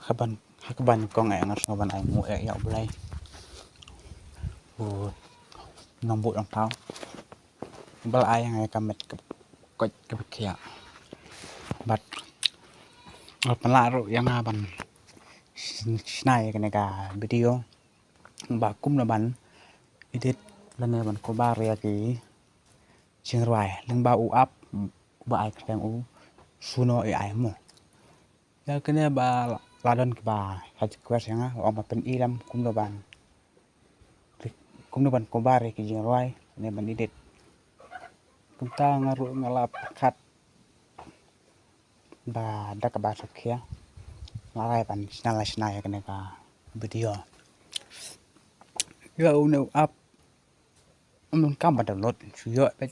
Hakaban kong ay ngas ngaban ay mo ay bulay. Nambut ang tao. Bal ay ngay kamet kaya. But panlaro yang ngaban sinay ka video bakum na ban edit lan ban ko bare ki Chiang Rai leng ba u up ba ai kang u suno ai mo ya kene ba ladon ki ba haj kwes yang o ma pen ilam kum no ban ko bare ki Chiang Rai ne ban edit kum ta ngaru ngalap khat ba dak ba sakya ngarai ban sinay kene ka video ya u up mun kam ba download yo bet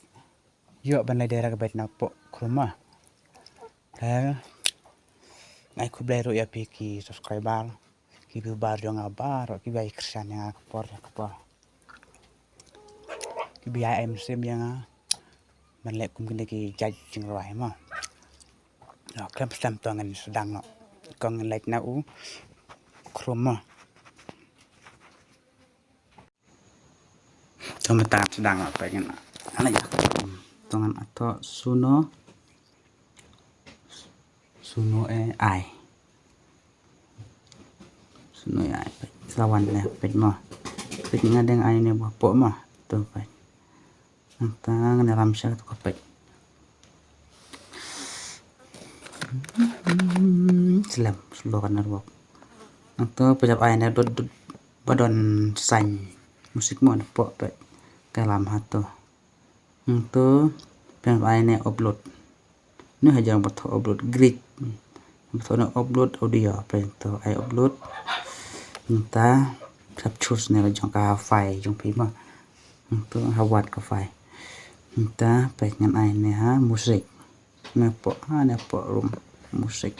yo ban lai dera bet na po kroma ngai ku blero ya piki subscriber ki bi bar yo ngabar ki bai krisan yang kapor ki bi MC yang man le kum kene ki jaj Chiang Rai ma no klem stam tongan sedang no kong like na u kroma Tomata sedang apa yang anak ya tongan atau suno ai selawan ne pet mah pet ngadeng ai ne bapo mah tuh pet tang ne ramsya tu pet selam seluruh narwak atau pejap ai ne dod badon san musik mo po pet kalam hato untuk pengen ini upload ini hanya buat upload grid betul upload audio pengen ai upload entah capture nih jangka file jang pima untuk hawat ke file entah pengen ini musik nepo room musik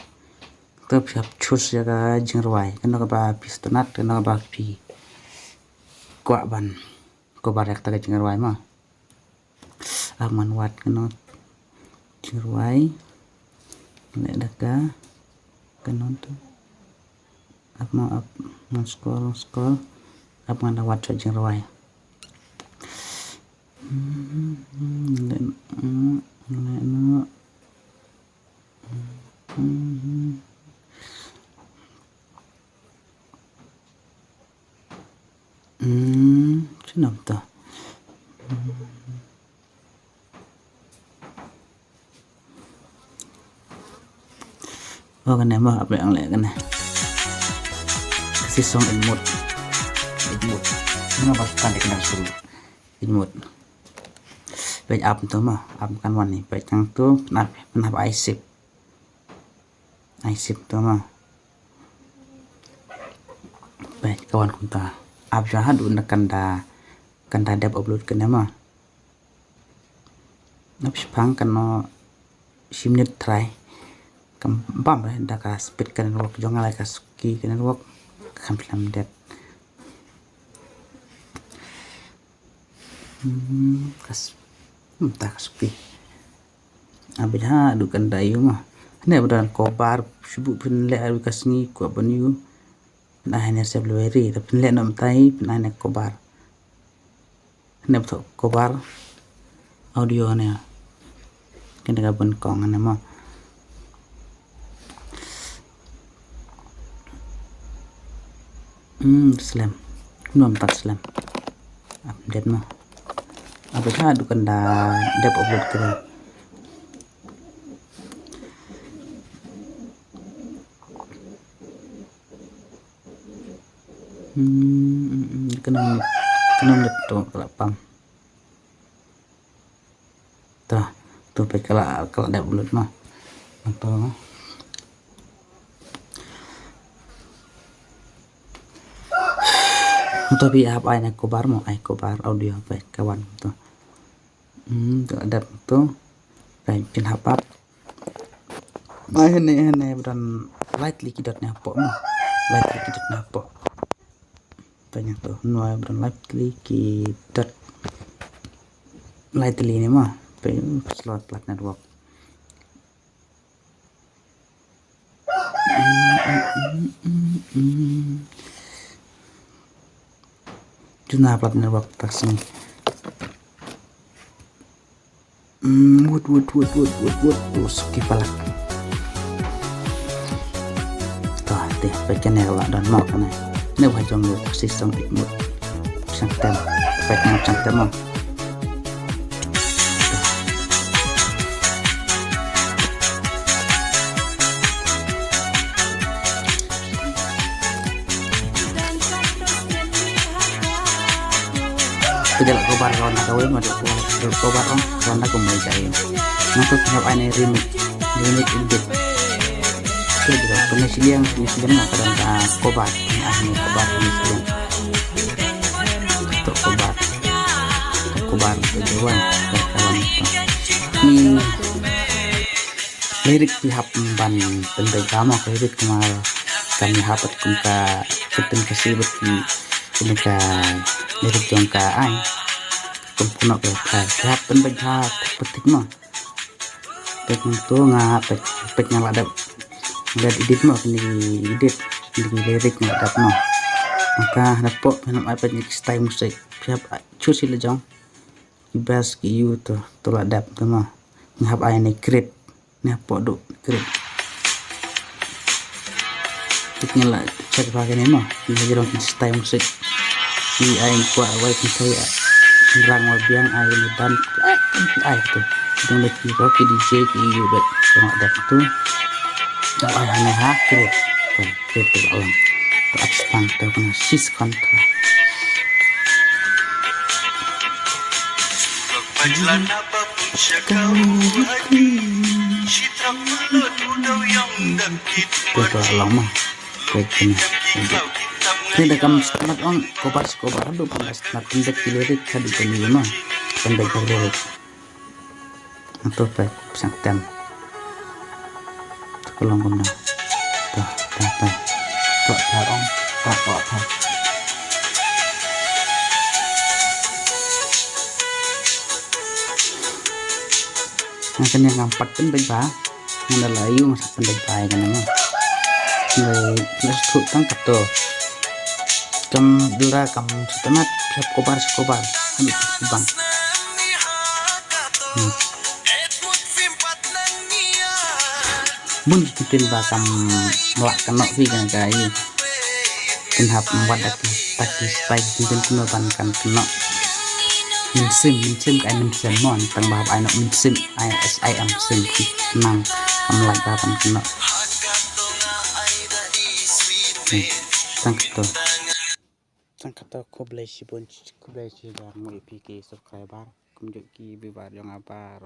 tetap capture ya ka Chiang Rai kena ka ba pistonat kena ka ba pi kuat ban ko barek ta Chiang Rai mah aman wat kena Chiang Rai nek daka kena tu up scroll up mana wat Chiang Rai senam ta kan mah apa yang lain kan kasih song imut ini pasukan dikenal suruh imut baik up tu mah up kan wani baik yang tu kenapa isip tu mah baik kawan kunta up jahat udah kanda dap upload kan mah napis pang kan no simnit try kembam dah ka speed kan work jangan lagi kasuki kan work kamplam det tak kasuki abah adukan dayu mah ini beran kobar sibuk penle aru kasni ko baniu nah ini Februari tapi penle nam tai penane kobar ini betul kobar audio nya kena gabun kong ane mah slam nom tak slam update mah apa adukan dah dep upload kira kena neto kelapang tuh pe kalau dep upload mah atau tapi apa ini kobar mau kobar audio apa kawan tuh ada tuh pengen hapap ini beran lightly kidotnya apa mah lightly kidotnya apa banyak tuh nuai beran lightly kidot lightly ini mah pengen slot plat network Juna plat network taksi. Wood skip pala. Tuh, teh bagian yang lah dan mau kan. Ini wajang lu taksi sang ikut. Sang tem, bagian sang tem mau. Kejalak kobar kawan nak kawin madu kobar orang kawan aku mau cari. Nanti tinggal ini remix edit. Itu juga penyisian mau kadang kobar ini kobar penyisian. Untuk kobar tujuan kawan itu. Ini lirik pihak ban pendek kamu lirik kemal kami hapat kumka keteng kesibet kumka lirik jongka ay kumpuno ka pihak pendek petik mah pek itu ngapek pek nyala lihat edit mah ini edit lirik ngadap mah maka dapok penam iPad ni style musik pihak cuci lejong ibas kiu tuh ladap tuh mah ngap ay ni grip ni podok grip tiknya lah cek pakai ni mah ini jerong style musik si ay kuat awal kita ya hilang wabiang ay dan ay tuh dengan lebih rocky DJ kiu bet tengok dak tuh ay aneh grip grip tuh orang tuh abstang tuh kena sis kontra Betul lama kayak gini. Ini dah kamu standar on kobar aduh pada standar pendek lirik tadi ini mah pendek lirik. Atau baik pesantren. Tolong guna. Tuh. Kok tarong. Kok. Makan yang ngampat pendek bah, yang layu masih pendek bah kan mah. Nggak suka tangkap tuh. Kam setemat siap kobar, habis bang. Bun kitin bah kam melak kenok sih kan kai. Kenhap membuat taki spike kitin kena bankan kenok. Minsim kayak minsim mon tang bahap anak minsim ISIM sim nang kamu lagapan kena tangkap ko blesi bon ko blesi dar mo ipiki subscriber kumjuk ki bibar yang apa